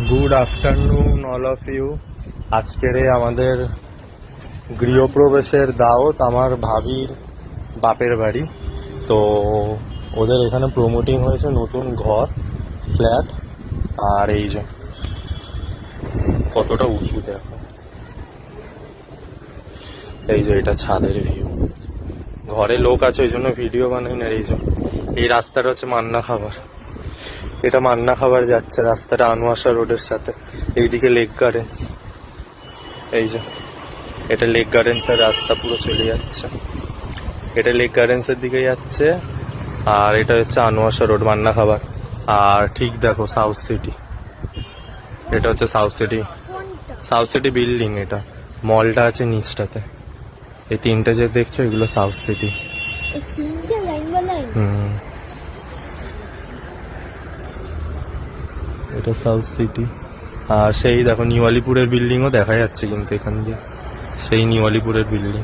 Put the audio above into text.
Good afternoon all of you. আজকের আমাদের গৃহপ্রবেশের দাওয়াত আমার ভাবির বাপের বাড়ি। তো ওদের এখানে প্রমোটিং হয়েছে নতুন ঘর, ফ্ল্যাট। আর এই যে কতটা উঁচু দেখো, এই যে এটা ছাদের ভিউ। ঘরে লোক আছে ওই জন্য ভিডিও বানাই না। এই যে এই রাস্তাটা হচ্ছে মান্না খাবার, এটা মান্না খাবার যাচ্ছে রাস্তাটা আনোয়াশা রোডের সাথে। এইদিকে লেক গার্ডেন্স, এই যে এটা লেক গার্ডেন্স এর রাস্তা পুরো চলে যাচ্ছে, এটা লেক গার্ডেন্স এর দিকে যাচ্ছে। আর এটা হচ্ছে আনোয়াশা রোড মান্না খাবার। আর ঠিক দেখো সাউথ সিটি, এটা হচ্ছে south city, south city building. এটা মলটা আছে নিচটাতে। এই তিনটে যে দেখছো এগুলো সাউথ সিটি। এটা সাউথ সিটি। আর সেই দেখো নিউ আলিপুরের বিল্ডিংও দেখা যাচ্ছে কিন্তু এখান দিয়ে, সেই নিউ আলিপুরের বিল্ডিং।